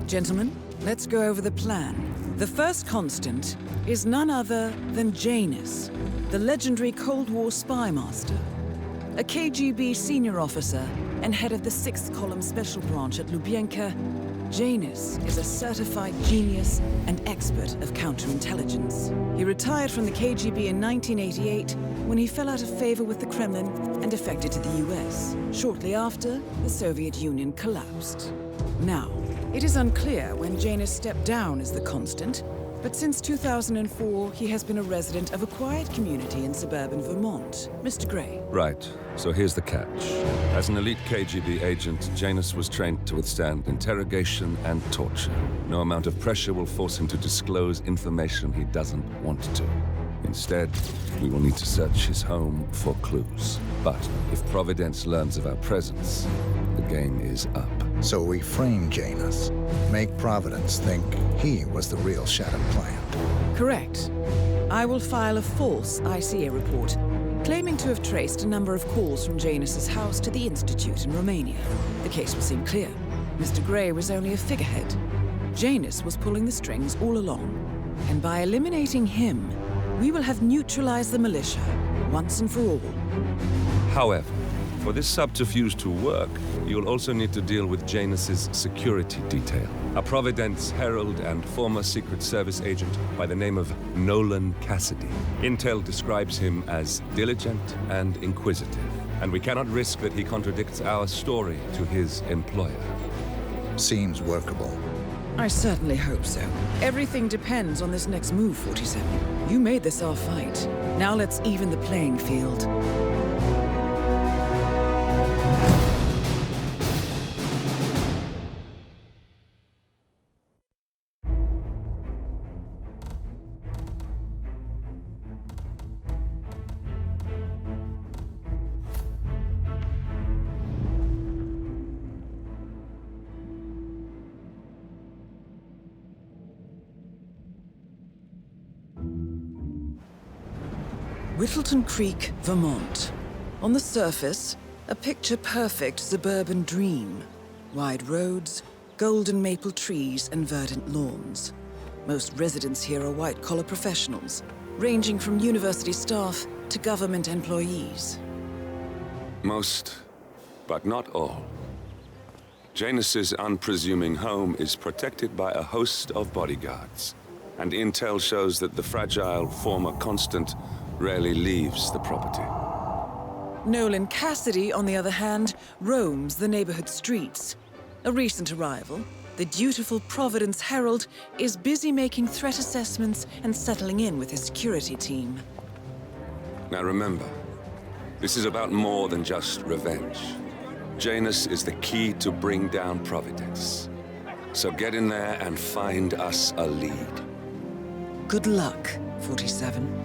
Gentlemen, let's go over the plan. The first constant is none other than Janus, the legendary Cold War spy master. A KGB senior officer and head of the 6th Column Special Branch at Lubyanka, Janus is a certified genius and expert of counterintelligence. He retired from the KGB in 1988 when he fell out of favor with the Kremlin and defected to the US. Shortly after, the Soviet Union collapsed. Now, it is unclear when Janus stepped down as the constant, but since 2004, he has been a resident of a quiet community in suburban Vermont. Mr. Gray. Right. So here's the catch. As an elite KGB agent, Janus was trained to withstand interrogation and torture. No amount of pressure will force him to disclose information he doesn't want to. Instead, we will need to search his home for clues. But if Providence learns of our presence, the game is up. So we frame Janus, make Providence think he was the real shattered plant. Correct. I will file a false ICA report, claiming to have traced a number of calls from Janus's house to the Institute in Romania. The case will seem clear. Mr. Gray was only a figurehead. Janus was pulling the strings all along. And by eliminating him, we will have neutralized the militia, once and for all. However, for this subterfuge to work, you'll also need to deal with Janus's security detail. A Providence herald and former Secret Service agent by the name of Nolan Cassidy. Intel describes him as diligent and inquisitive, and we cannot risk that he contradicts our story to his employer. Seems workable. I certainly hope so. Everything depends on this next move, 47. You made this our fight. Now let's even the playing field. Whittleton Creek, Vermont. On the surface, a picture-perfect suburban dream. Wide roads, golden maple trees, and verdant lawns. Most residents here are white-collar professionals, ranging from university staff to government employees. Most, but not all. Janus's unpresuming home is protected by a host of bodyguards, and intel shows that the fragile former constant rarely leaves the property. Nolan Cassidy, on the other hand, roams the neighborhood streets. A recent arrival, the dutiful Providence Herald is busy making threat assessments and settling in with his security team. Now remember, this is about more than just revenge. Janus is the key to bring down Providence. So get in there and find us a lead. Good luck, 47.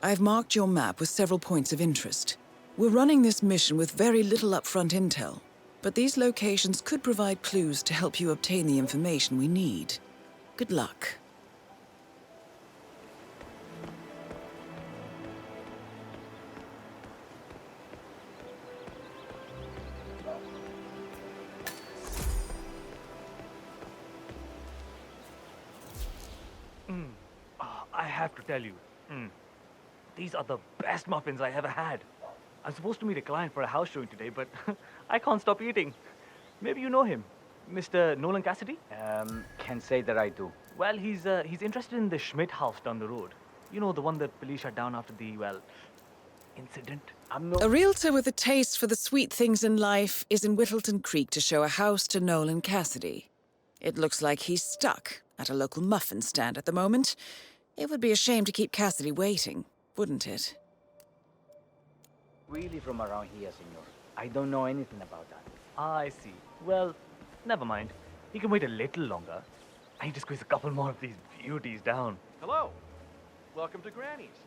I've marked your map with several points of interest. We're running this mission with very little upfront intel, but these locations could provide clues to help you obtain the information we need. Good luck. I have to tell you, these are the best muffins I ever had. I'm supposed to meet a client for a house showing today, but I can't stop eating. Maybe you know him, Mr. Nolan Cassidy? Can't say that I do. Well, he's interested in the Schmidt house down the road. You know, the one that police shut down after the, incident. A realtor with a taste for the sweet things in life is in Whittleton Creek to show a house to Nolan Cassidy. It looks like he's stuck at a local muffin stand at the moment. It would be a shame to keep Cassidy waiting, wouldn't it? Really from around here, senor. I don't know anything about that. I see. Well, never mind. He can wait a little longer. I need to squeeze a couple more of these beauties down. Hello. Welcome to Granny's.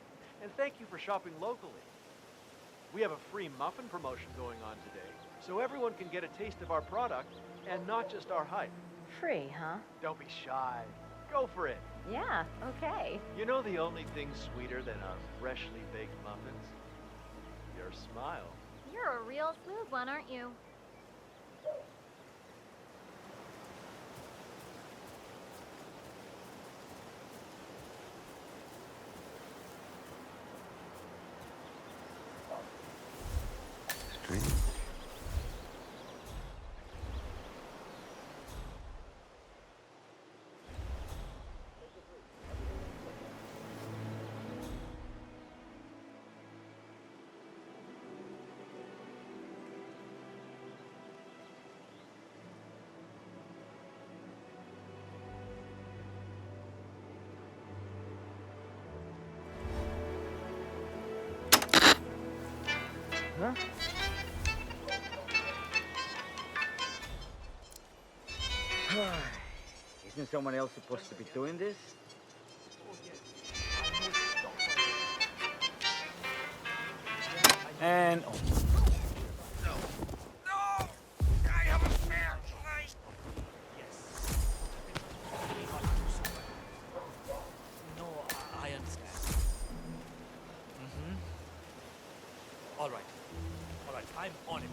And thank you for shopping locally. We have a free muffin promotion going on today. so everyone can get a taste of our product and not just our hype. Free, huh? Don't be shy. Go for it. Yeah, okay. You know the only thing sweeter than a freshly baked muffins? Your smile. You're a real smooth one, aren't you? Strange. Huh? Isn't someone else supposed to be doing this? And No, I understand. Mm-hmm. All right. All right, I'm on it.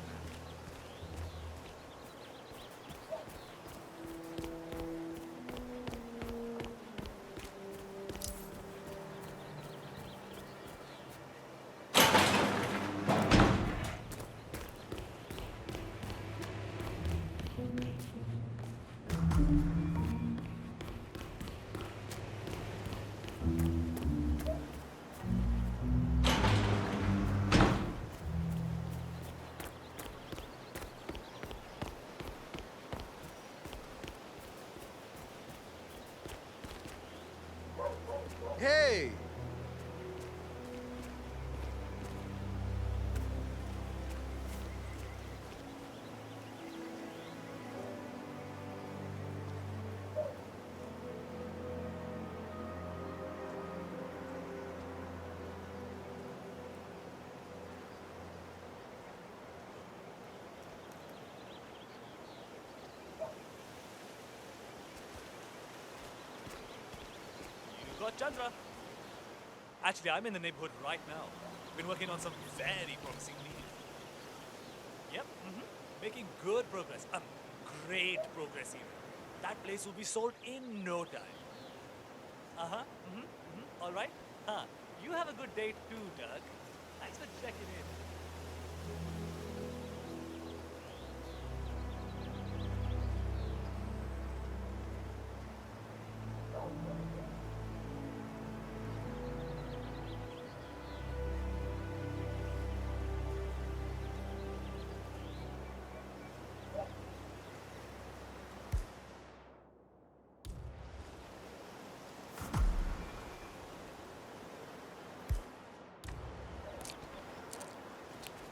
Hey! You got Chandra. Actually, I'm in the neighborhood right now. Been working on some very promising leads. Yep, making good progress. Great progress even. That place will be sold in no time. All right. You have a good day too, Doug. Thanks for checking in.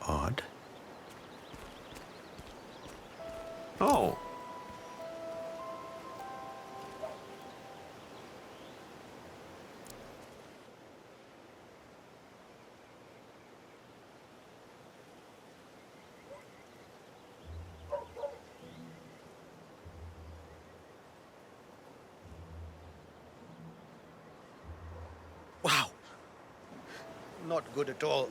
Odd. Oh. Wow. Not good at all.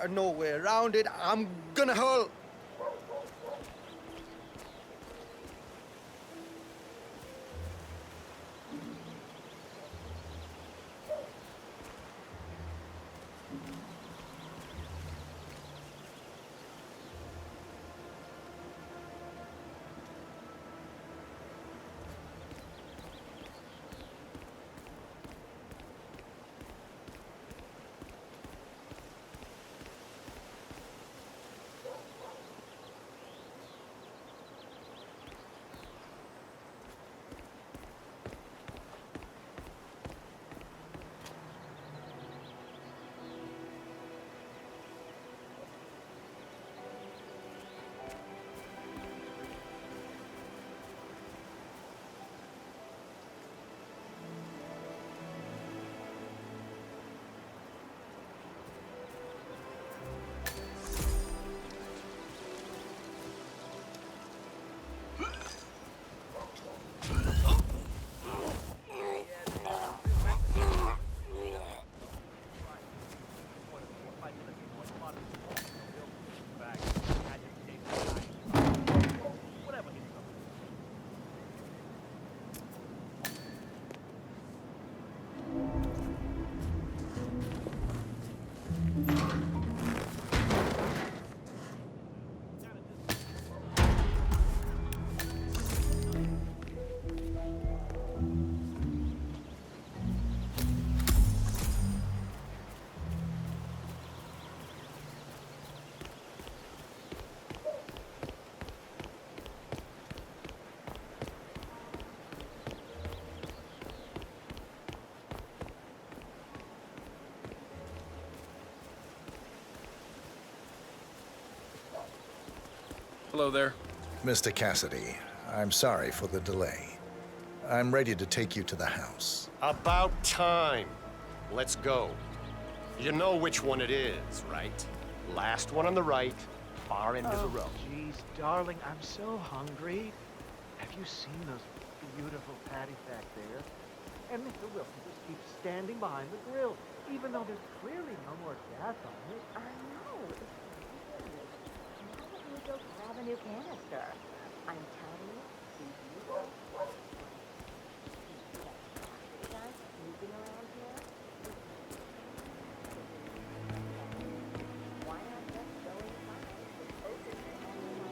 No way around it. I'm gonna hurl. Hello there. Mr. Cassidy, I'm sorry for the delay. I'm ready to take you to the house. About time. Let's go. You know which one it is, right? Last one on the right, far end of the row. Jeez, darling, I'm so hungry. Have you seen those beautiful patties back there? And Mr. Wilson just keeps standing behind the grill, even though there's clearly no more gas on it. I know. It's weird. Why don't we go grab a new canister? I'm telling you, if you go guys snooping around here, why not just go inside and focus on the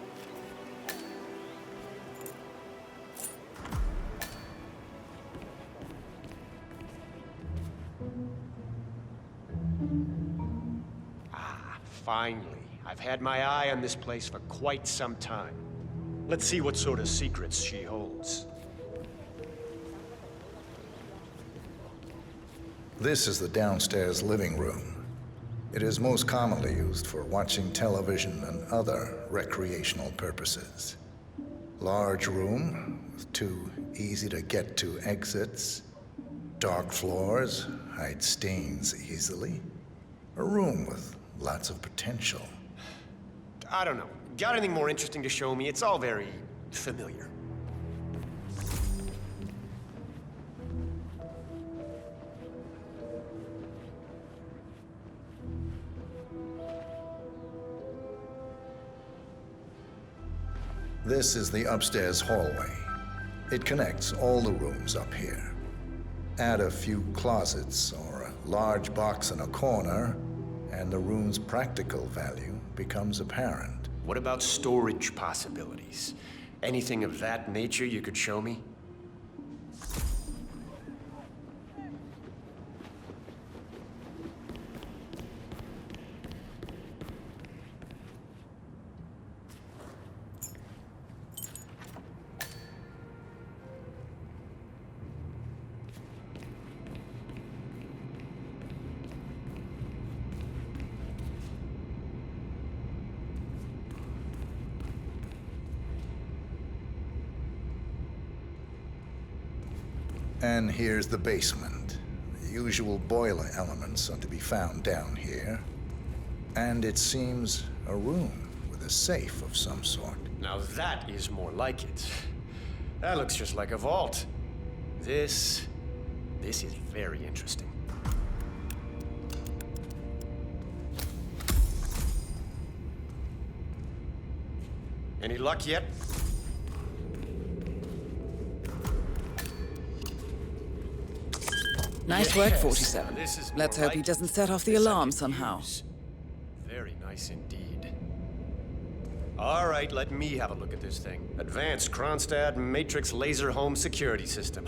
Finally. I've had my eye on this place for quite some time. Let's see what sort of secrets she holds. This is the downstairs living room. It is most commonly used for watching television and other recreational purposes. Large room with 2 easy-to-get-to exits. Dark floors hide stains easily. A room with lots of potential. I don't know. Got anything more interesting to show me? It's all very familiar. This is the upstairs hallway. It connects all the rooms up here. Add a few closets or a large box in a corner, and the room's practical value becomes apparent. What about storage possibilities? Anything of that nature you could show me? And here's the basement. The usual boiler elements are to be found down here. And it seems a room with a safe of some sort. Now that is more like it. That looks just like a vault. This is very interesting. Any luck yet? Nice work, 47. This is Let's more hope he like doesn't it. set off the This I alarm can somehow. use. Very nice indeed. All right, let me have a look at this thing. Advanced Kronstadt Matrix Laser Home Security System.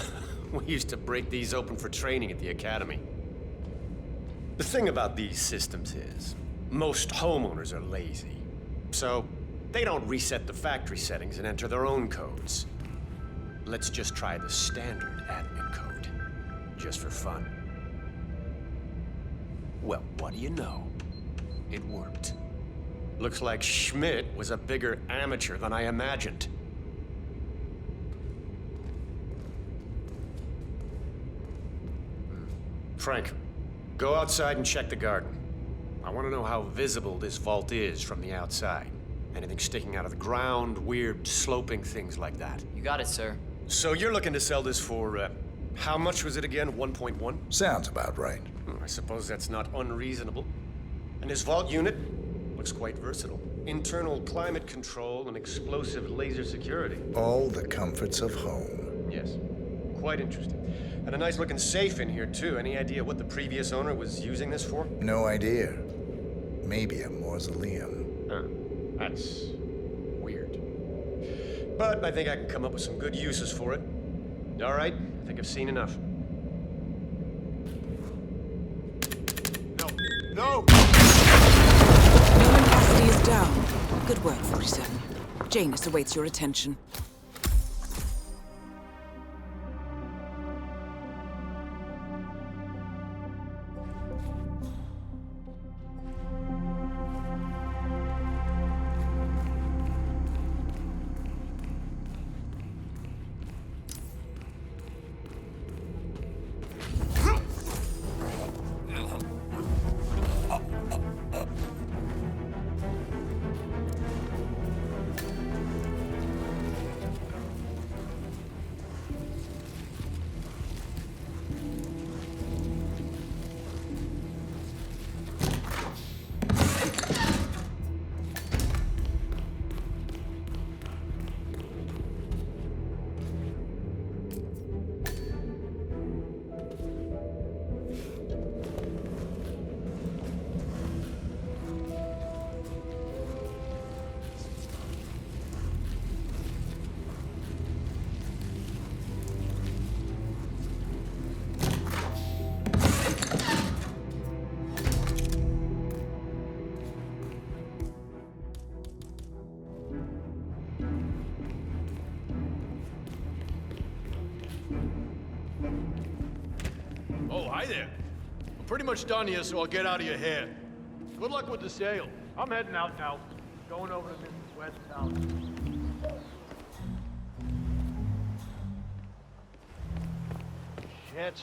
We used to break these open for training at the academy. The thing about these systems is, most homeowners are lazy. So, they don't reset the factory settings and enter their own codes. Let's just try the standard admin code, just for fun. Well, what do you know? It worked. Looks like Schmidt was a bigger amateur than I imagined. Frank, go outside and check the garden. I want to know how visible this vault is from the outside. Anything sticking out of the ground, weird sloping things like that. You got it, sir. So you're looking to sell this for, how much was it again? 1.1? Sounds about right. I suppose that's not unreasonable. And his vault unit looks quite versatile. Internal climate control and explosive laser security. All the comforts of home. Yes, quite interesting. And a nice looking safe in here too. Any idea what the previous owner was using this for? No idea. Maybe a mausoleum. That's weird. But I think I can come up with some good uses for it. All right, I think I've seen enough. No! Nolan Cassidy is down. Good work, 47. Janus awaits your attention. Hi there. I'm pretty much done here, so I'll get out of your hair. Good luck with the sale. I'm heading out now. Going over to Mrs. West's house. Shit.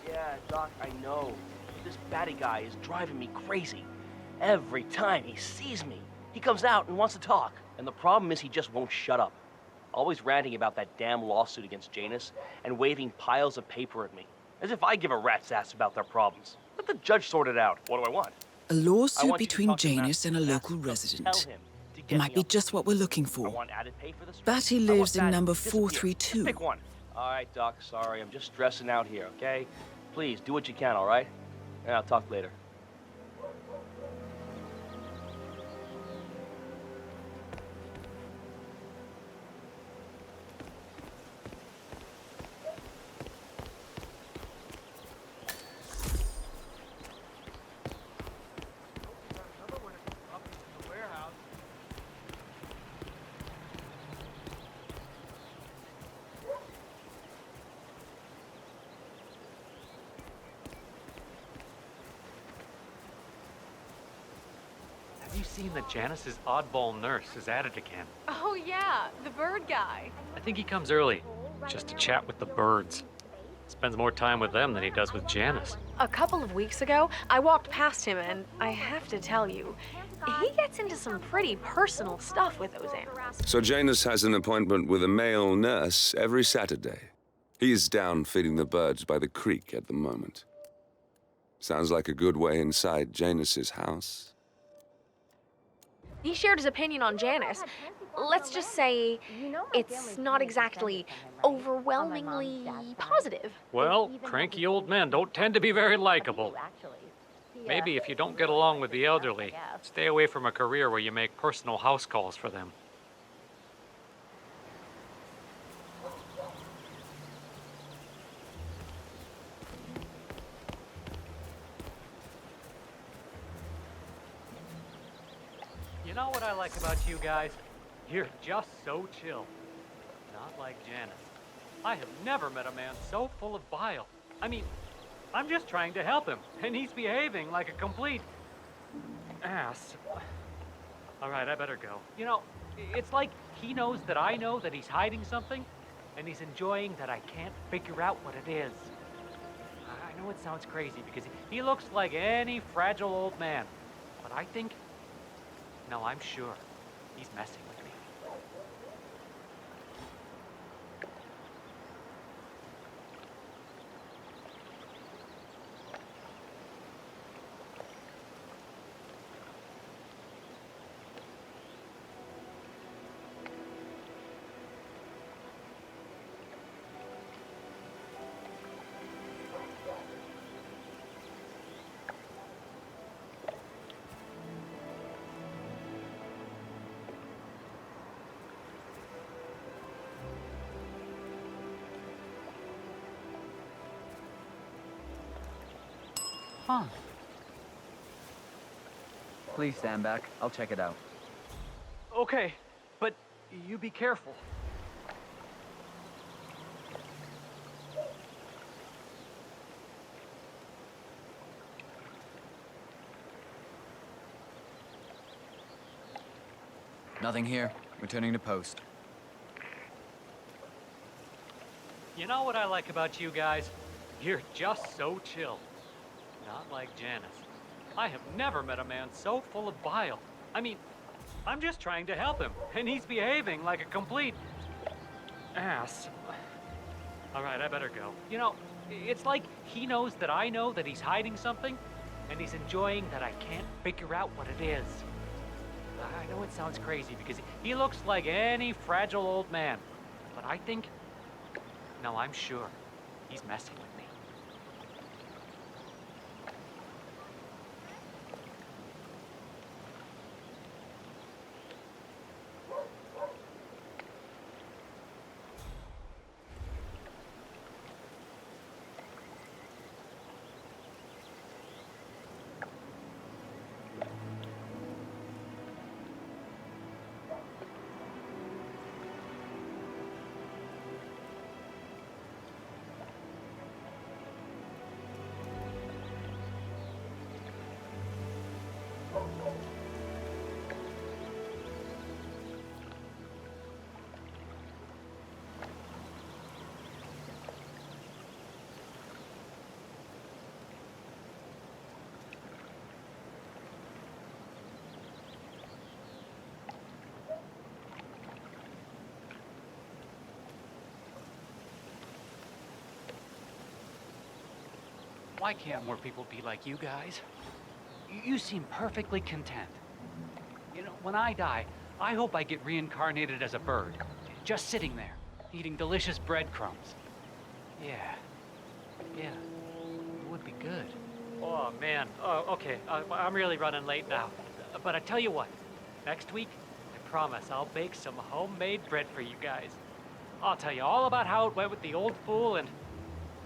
Yeah, Doc, I know. This batty guy is driving me crazy. Every time he sees me, he comes out and wants to talk. And the problem is he just won't shut up. Always ranting about that damn lawsuit against Janus and waving piles of paper at me. As if I give a rat's ass about their problems. Let the judge sort it out. What do I want? A I lawsuit want you to between talk to Janus and a Master local Tell resident. him to It get might me be off. just what we're looking I for. want added pay for this. Batty I want lives in Batty number to disappear. 432. Pick one. All right, Doc, sorry. I'm just stressing out here, okay? Please, do what you can, all right? Yeah, I'll talk later. Have you seen that Janice's oddball nurse is at it again? Oh, yeah, the bird guy. I think he comes early, just to chat with the birds. Spends more time with them than he does with Janice. A couple of weeks ago, I walked past him, and I have to tell you, he gets into some pretty personal stuff with those animals. So Janus has an appointment with a male nurse every Saturday. He's down feeding the birds by the creek at the moment. Sounds like a good way inside Janus's house. He shared his opinion on Janice. Let's just say it's not exactly overwhelmingly positive. Well, cranky old men don't tend to be very likable. Maybe if you don't get along with the elderly, stay away from a career where you make personal house calls for them. You know what I like about you guys? You're just so chill. Not like Janice. I have never met a man so full of bile. I mean, I'm just trying to help him, and he's behaving like a complete ass. All right, I better go. You know, it's like he knows that I know that he's hiding something, and he's enjoying that I can't figure out what it is. I know it sounds crazy because he looks like any fragile old man, but I think, no, I'm sure he's messing with me. Huh. Please stand back. I'll check it out. Okay, but you be careful. Nothing here. Returning to post. You know what I like about you guys? You're just so chill. Not like Janice. I have never met a man so full of bile. I mean, I'm just trying to help him, and he's behaving like a complete ass. All right, I better go. You know, it's like he knows that I know that he's hiding something, and he's enjoying that I can't figure out what it is. I know it sounds crazy because he looks like any fragile old man. But I think... No, I'm sure. He's messing with me. Why can't more people be like you guys? You seem perfectly content. You know, when I die, I hope I get reincarnated as a bird. Just sitting there, eating delicious breadcrumbs. Yeah. Yeah. It would be good. Oh, man. Oh, okay. I'm really running late now. But I tell you what. Next week, I promise I'll bake some homemade bread for you guys. I'll tell you all about how it went with the old fool and...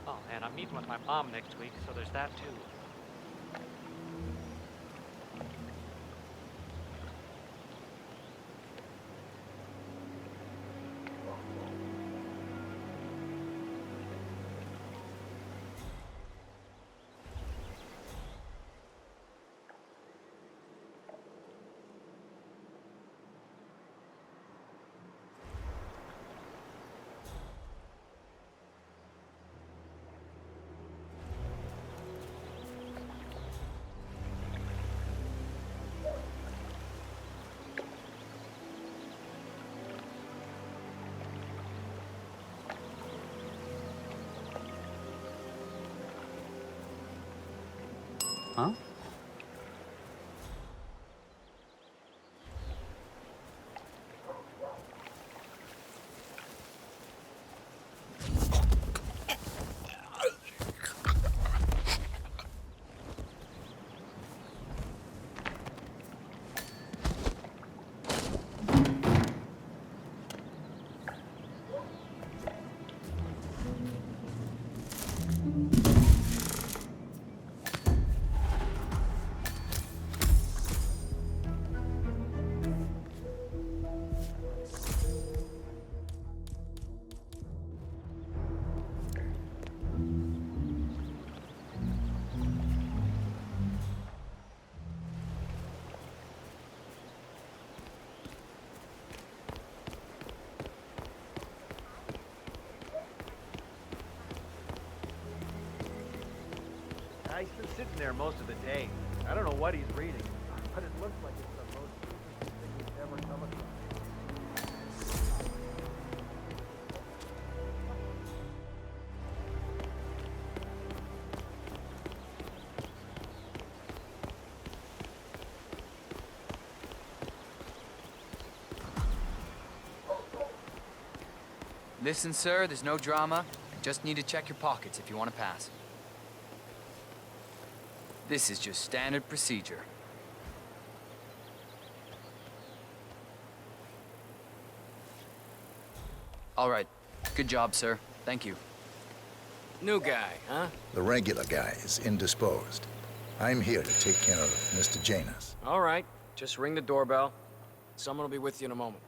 Oh, man, I'm meeting with my mom next week, so there's that, too. Huh? He's been sitting there most of the day. I don't know what he's reading, but it looks like it's the most interesting thing he's ever come across. Listen, sir, there's no drama. Just need to check your pockets if you want to pass. This is just standard procedure. All right. Good job, sir. Thank you. New guy, huh? The regular guy is indisposed. I'm here to take care of Mr. Janus. All right. Just ring the doorbell. Someone will be with you in a moment.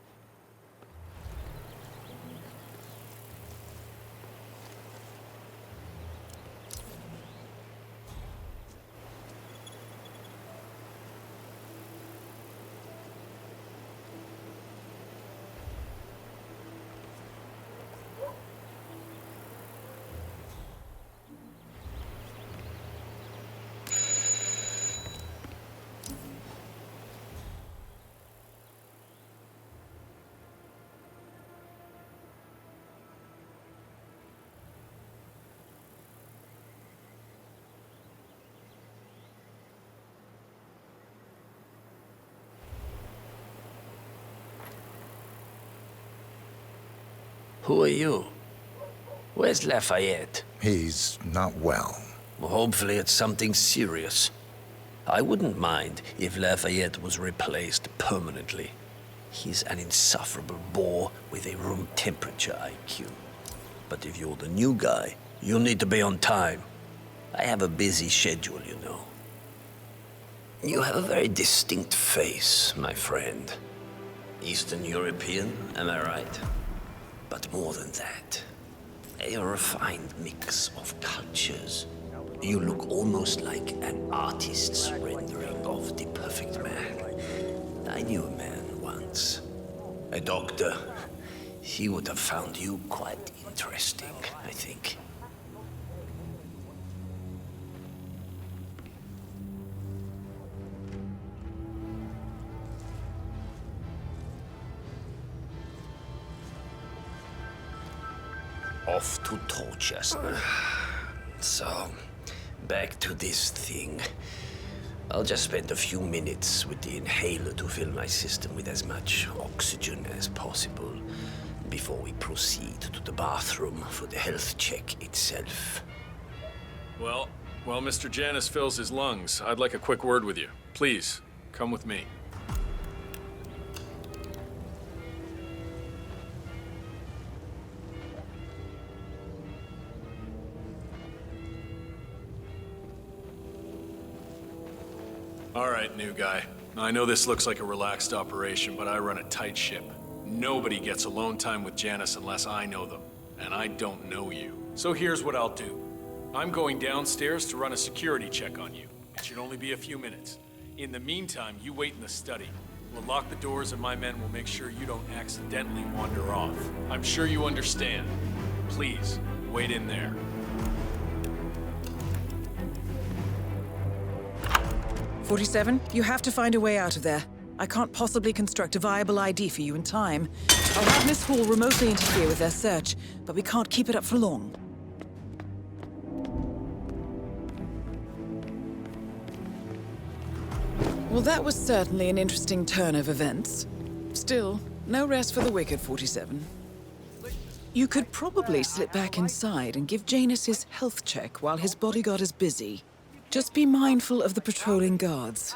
Who are you? Where's Lafayette? He's not well. Well, hopefully it's something serious. I wouldn't mind if Lafayette was replaced permanently. He's an insufferable bore with a room temperature IQ. But if you're the new guy, you'll need to be on time. I have a busy schedule, you know. You have a very distinct face, my friend. Eastern European, am I right? But more than that, a refined mix of cultures. You look almost like an artist's rendering of the perfect man. I knew a man once. A doctor. He would have found you quite interesting, I think. Off to Torchester. So, back to this thing. I'll just spend a few minutes with the inhaler to fill my system with as much oxygen as possible before we proceed to the bathroom for the health check itself. Well, while Mr. Janus fills his lungs, I'd like a quick word with you. Please, come with me. All right, new guy. I know this looks like a relaxed operation, but I run a tight ship. Nobody gets alone time with Janus unless I know them, and I don't know you. So here's what I'll do. I'm going downstairs to run a security check on you. It should only be a few minutes. In the meantime, you wait in the study. We'll lock the doors and my men will make sure you don't accidentally wander off. I'm sure you understand. Please, wait in there. 47, you have to find a way out of there. I can't possibly construct a viable ID for you in time. I'll have Miss Hall remotely interfere with their search, but we can't keep it up for long. Well, that was certainly an interesting turn of events. Still, no rest for the wicked, 47. You could probably slip back inside and give Janus his health check while his bodyguard is busy. Just be mindful of the patrolling guards.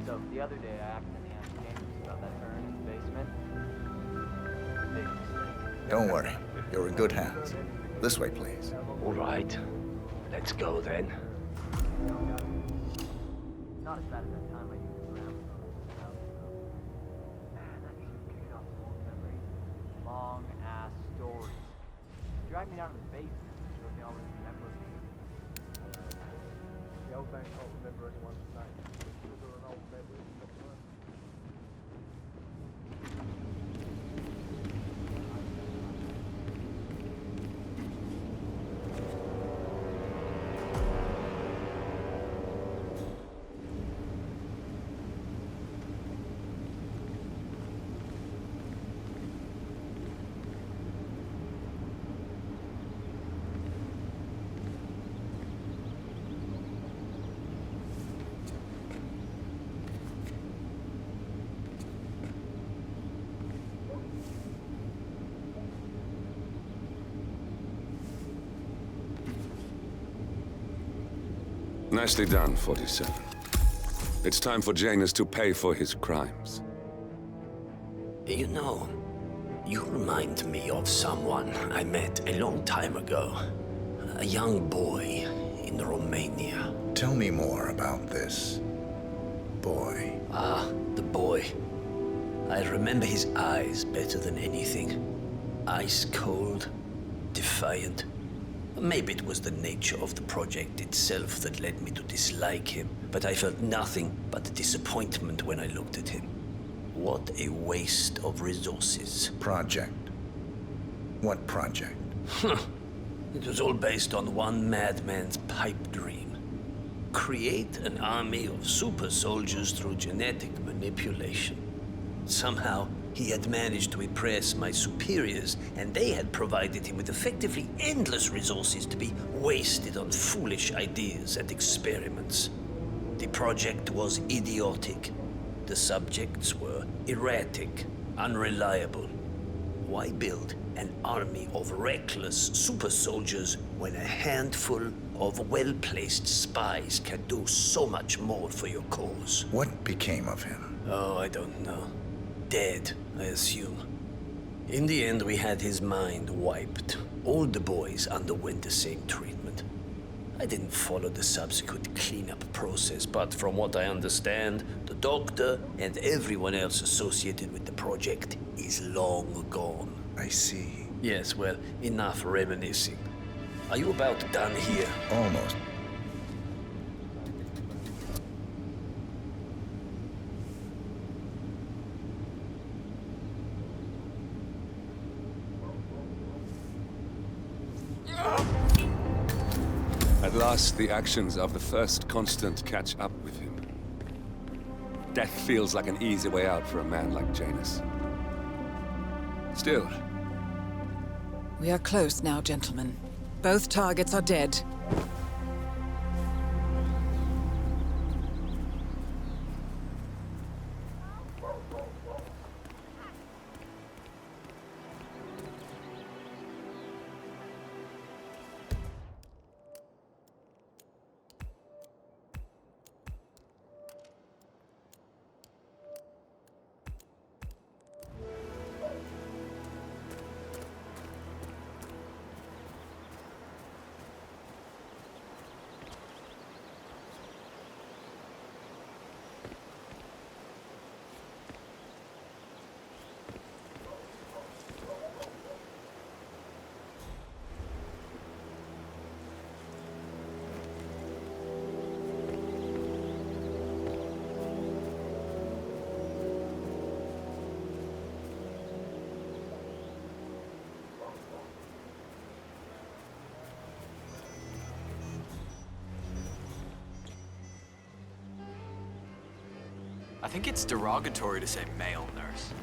So, the other day I accidentally asked James about that urn in the basement. Big mistake. Don't worry. You're in good hands. This way, please. All right. Let's go then. Not as bad as that time I used to grab man, that just kicked off old memories. Long ass stories. Drag me down to the basement. Showed me all his remember me. The old man can't remember anyone's name. Remember an old memory. Nicely done, 47. It's time for Janus to pay for his crimes. You know, you remind me of someone I met a long time ago. A young boy in Romania. Tell me more about this boy. Ah, the boy. I remember his eyes better than anything. Ice cold, defiant. Maybe it was the nature of the project itself that led me to dislike him, but I felt nothing but disappointment when I looked at him. What a waste of resources. Project? What project? It was all based on one madman's pipe dream. Create an army of super soldiers through genetic manipulation. Somehow, he had managed to impress my superiors, and they had provided him with effectively endless resources to be wasted on foolish ideas and experiments. The project was idiotic. The subjects were erratic, unreliable. Why build an army of reckless super soldiers when a handful of well-placed spies can do so much more for your cause? What became of him? Oh, I don't know. Dead, I assume. In the end, we had his mind wiped. All the boys underwent the same treatment. I didn't follow the subsequent cleanup process, but from what I understand, the doctor and everyone else associated with the project is long gone. I see. Yes, well, enough reminiscing. Are you about done here? Almost. At last, the actions of the first constant catch up with him. Death feels like an easy way out for a man like Janus. Still. We are close now, gentlemen. Both targets are dead. I think it's derogatory to say male nurse.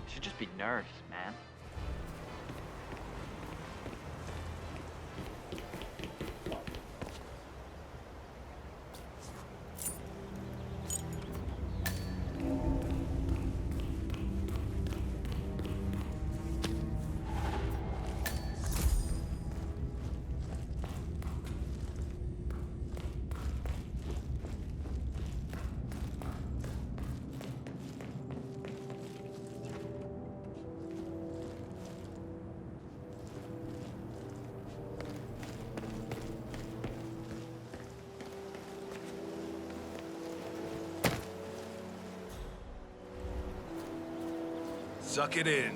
It should just be nurse, man. Suck it in.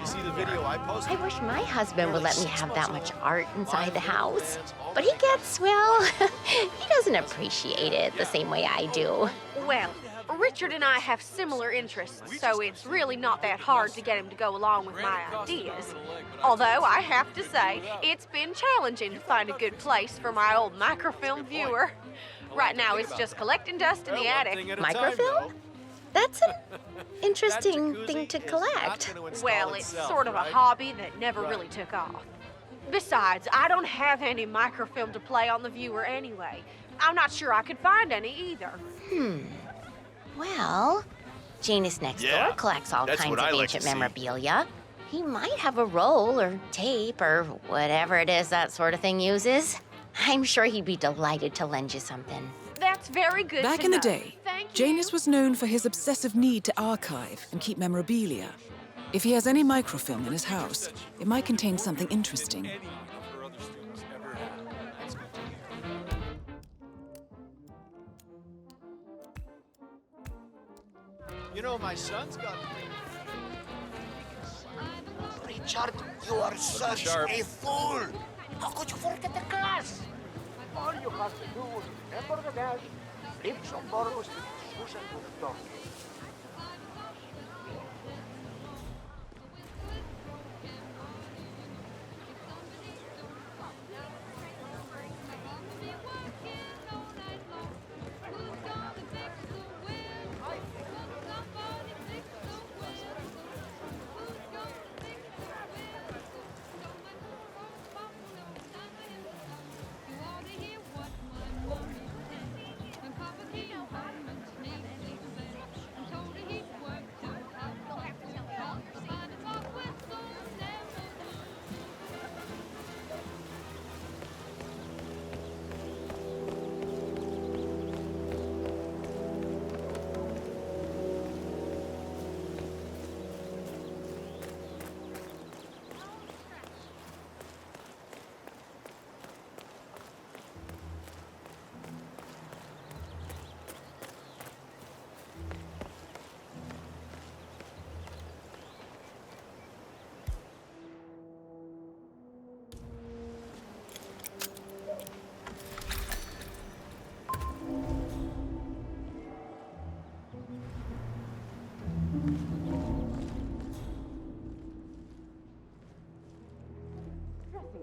See the video I posted? I wish my husband would let me have that much art inside the house. But he gets, well, he doesn't appreciate it the same way I do. Well, Richard and I have similar interests, so it's really not that hard to get him to go along with my ideas. Although, I have to say, it's been challenging to find a good place for my old microfilm viewer. Right now, it's just collecting dust in the attic. Microfilm? That's an interesting thing to collect. Well, it's sort of a hobby that never really took off. Besides, I don't have any microfilm to play on the viewer anyway. I'm not sure I could find any either. Well, Janus next door collects all kinds of ancient memorabilia. He might have a roll or tape or whatever it is that sort of thing uses. I'm sure he'd be delighted to lend you something. That's very good Back to in the know. day, Thank you. Janus was known for his obsessive need to archive and keep memorabilia. If he has any microfilm in his house, it might contain something interesting. You know, my son's got... Richard, you are such a fool! How could you forget the class? All you have to do is remember the dash, leave some bottles with Susan to the door.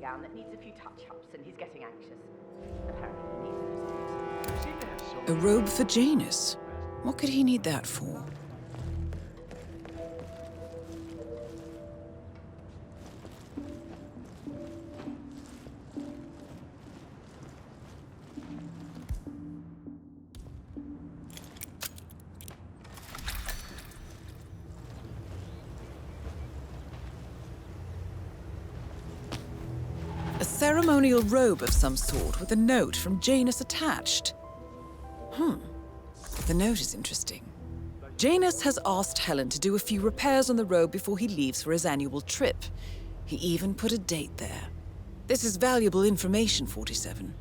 Gown that needs a few touch-ups, and he's getting anxious. Apparently he needs A robe for Janus? What could he need that for? A ceremonial robe of some sort with a note from Janus attached. The note is interesting. Janus has asked Helen to do a few repairs on the robe before he leaves for his annual trip. He even put a date there. This is valuable information, 47.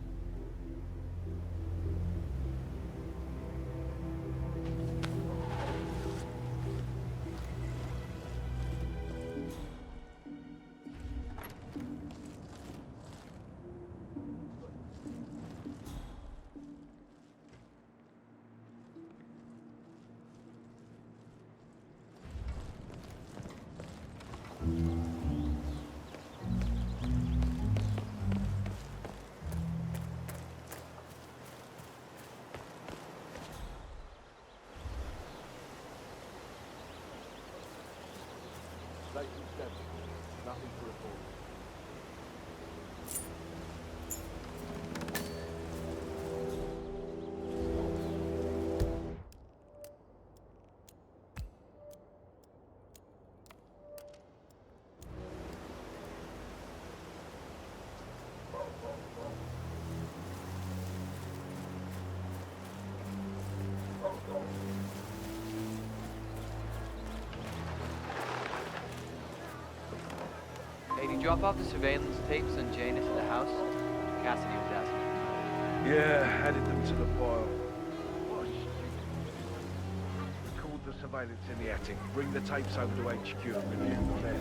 Hey, did you drop off the surveillance tapes on Janus at the house? Cassidy was asking. Yeah, added them to the pile. Record the surveillance in the attic. Bring the tapes over to HQ and review them there.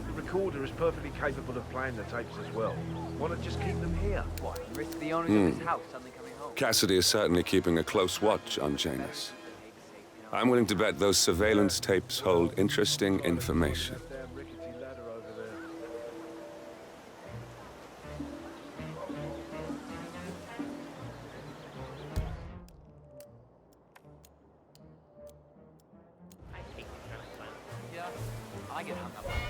The recorder is perfectly capable of playing the tapes as well. Why not just keep them here? What? Risk the owners of this house suddenly coming home? Cassidy is certainly keeping a close watch on Janus. I'm willing to bet those surveillance tapes hold interesting information. Yeah, I get hung up on this.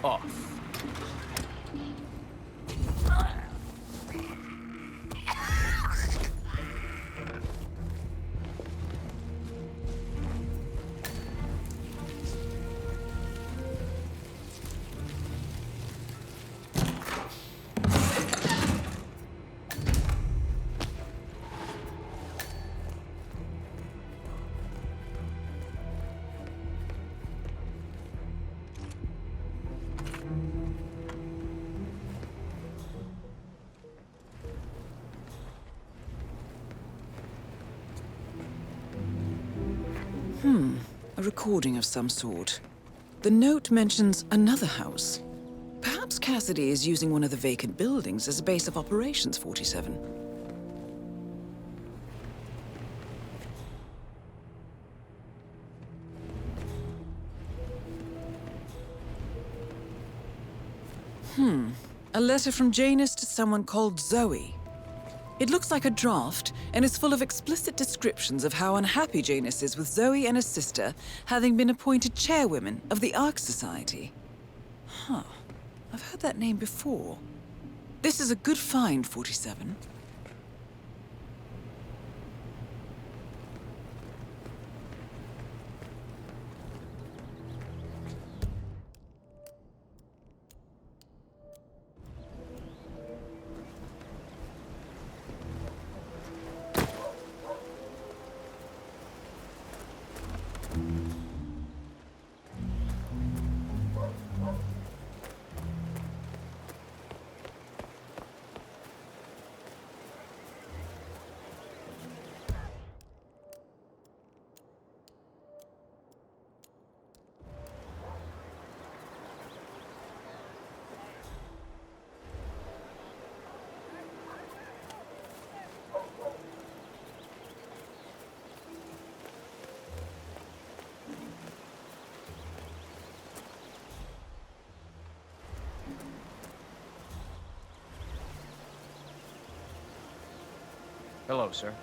Off. A recording of some sort. The note mentions another house. Perhaps Cassidy is using one of the vacant buildings as a base of operations, 47. A letter from Janus to someone called Zoe. It looks like a draft and is full of explicit descriptions of how unhappy Janus is with Zoe and her sister having been appointed chairwomen of the Ark Society. Huh. I've heard that name before. This is a good find, 47. Hello, sir.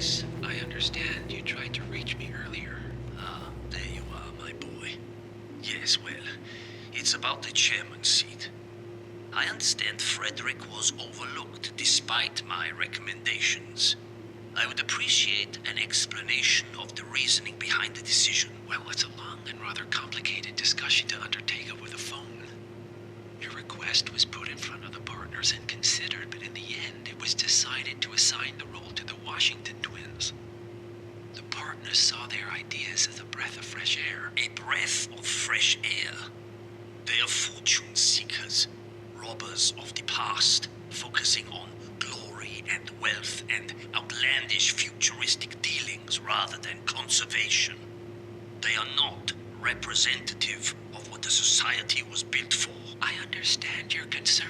Yes, I understand you tried to reach me earlier. Ah, there you are, my boy. Yes, well, it's about the chairman's seat. I understand Frederick was overlooked despite my recommendations. I would appreciate an explanation of the reasoning behind the decision. Well, it's a long and rather complicated discussion to undertake over the phone. Your request was put in front of the partners and considered, but in the end, it was decided to assign the role to the Washington twins. The partners saw their ideas as a breath of fresh air. A breath of fresh air. They are fortune seekers, robbers of the past, focusing on glory and wealth and outlandish futuristic dealings rather than conservation. They are not representative of what the society was built for. I understand your concern.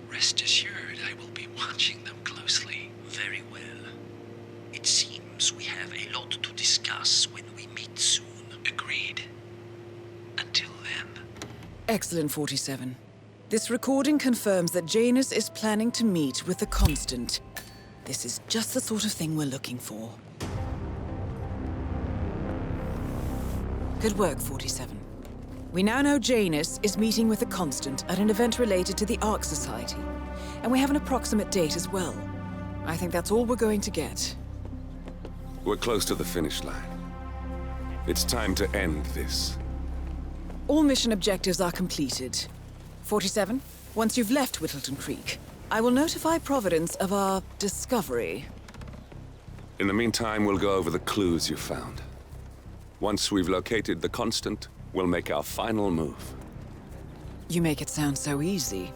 Rest assured, I will be watching them closely. Very well. It seems we have a lot to discuss when we meet soon. Agreed. Until then. Excellent, 47. This recording confirms that Janus is planning to meet with the Constant. This is just the sort of thing we're looking for. Good work, 47. We now know Janus is meeting with the Constant at an event related to the Ark Society. And we have an approximate date as well. I think that's all we're going to get. We're close to the finish line. It's time to end this. All mission objectives are completed. 47, once you've left Whittleton Creek, I will notify Providence of our discovery. In the meantime, we'll go over the clues you found. Once we've located the Constant, we'll make our final move. You make it sound so easy.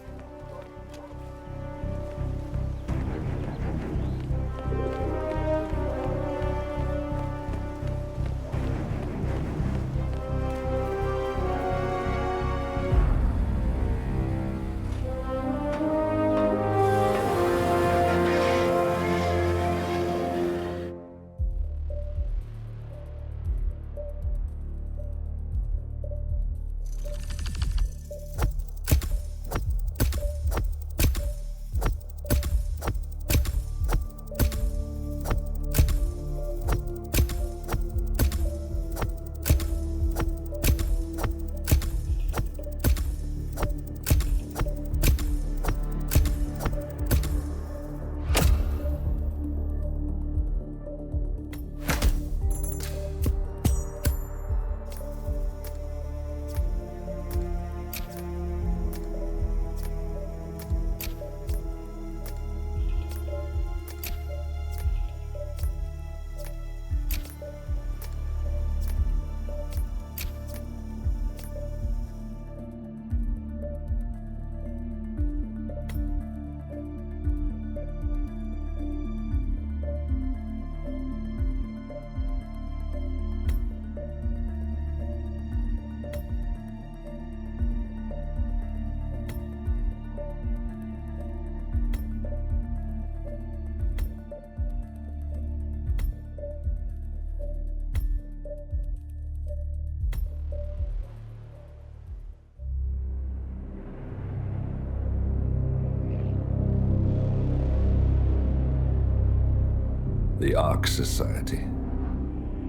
The Ark Society.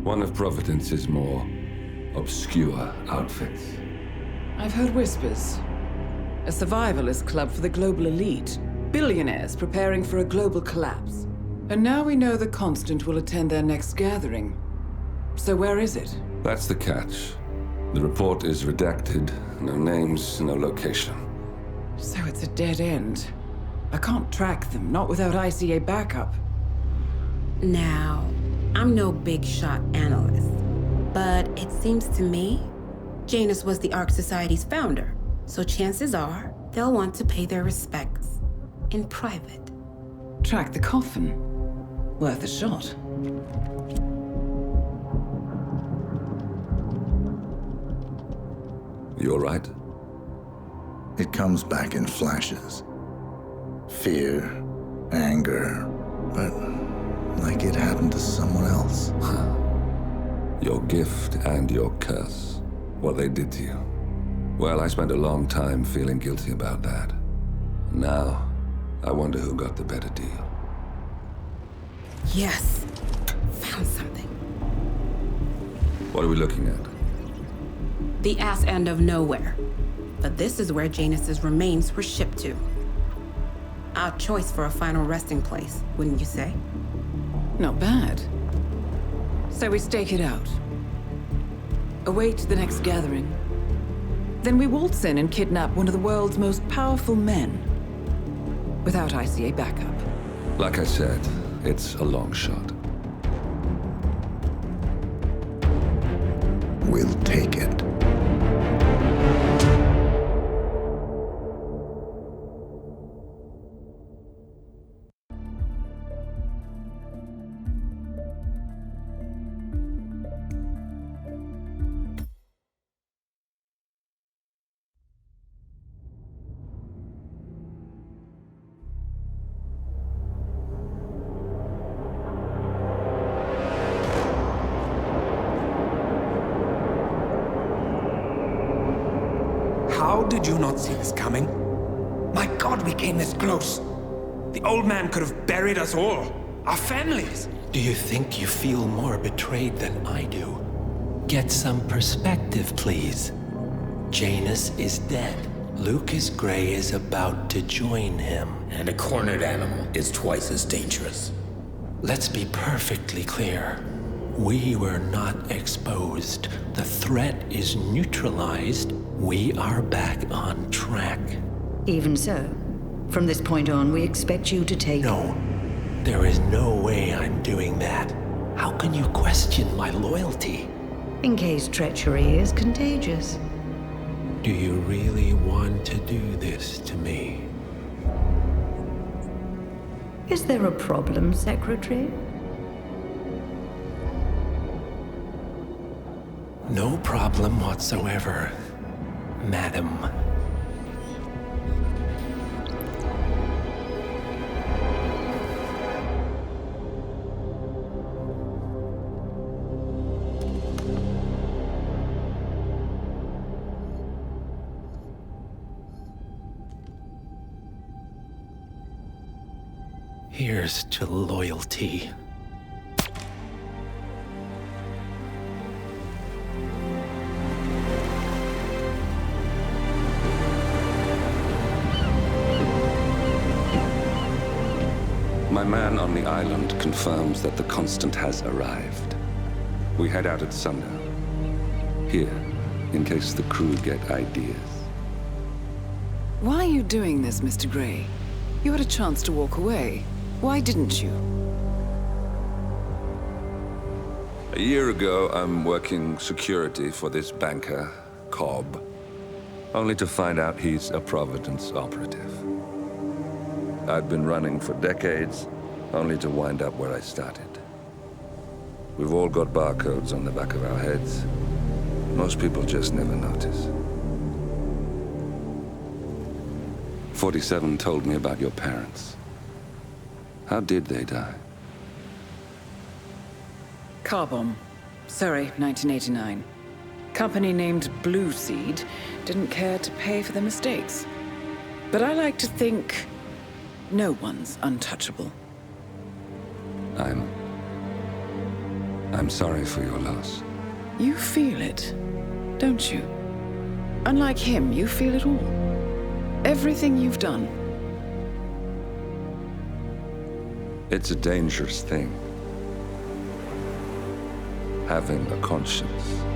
One of Providence's more obscure outfits. I've heard whispers. A survivalist club for the global elite. Billionaires preparing for a global collapse. And now we know the Constant will attend their next gathering. So where is it? That's the catch. The report is redacted. No names, no location. So it's a dead end. I can't track them, not without ICA backup. Now, I'm no big shot analyst, but it seems to me Janus was the Ark Society's founder, so chances are they'll want to pay their respects in private. Track the coffin. Worth a shot. You all right? It comes back in flashes. Fear, anger, but like it happened to someone else. Your gift and your curse. What they did to you. Well, I spent a long time feeling guilty about that. Now, I wonder who got the better deal. Yes. Found something. What are we looking at? The ass end of nowhere. But this is where Janus's remains were shipped to. Our choice for a final resting place, wouldn't you say? Not bad. So we stake it out. Await the next gathering. Then we waltz in and kidnap one of the world's most powerful men. Without ICA backup. Like I said, it's a long shot. We'll take it. How did you not see this coming? My God, we came this close. The old man could have buried us all. Our families. Do you think you feel more betrayed than I do? Get some perspective, please. Janus is dead. Lucas Gray is about to join him. And a cornered animal is twice as dangerous. Let's be perfectly clear. We were not exposed. The threat is neutralized. We are back on track. Even so, from this point on, we expect you to take... No. There is no way I'm doing that. How can you question my loyalty? In case treachery is contagious. Do you really want to do this to me? Is there a problem, Secretary? No problem whatsoever, Madam. Here's to loyalty. My man on the island confirms that the Constant has arrived. We head out at sundown. Here, in case the crew get ideas. Why are you doing this, Mr. Gray? You had a chance to walk away. Why didn't you? A year ago, I'm working security for this banker, Cobb, only to find out he's a Providence operative. I'd been running for decades, only to wind up where I started. We've all got barcodes on the back of our heads. Most people just never notice. 47 told me about your parents. How did they die? Car bomb. Surrey, 1989. Company named Blue Seed didn't care to pay for their mistakes. But I like to think no one's untouchable. I'm I'm sorry for your loss. You feel it, don't you? Unlike him, you feel it all. Everything you've done. It's a dangerous thing, having a conscience.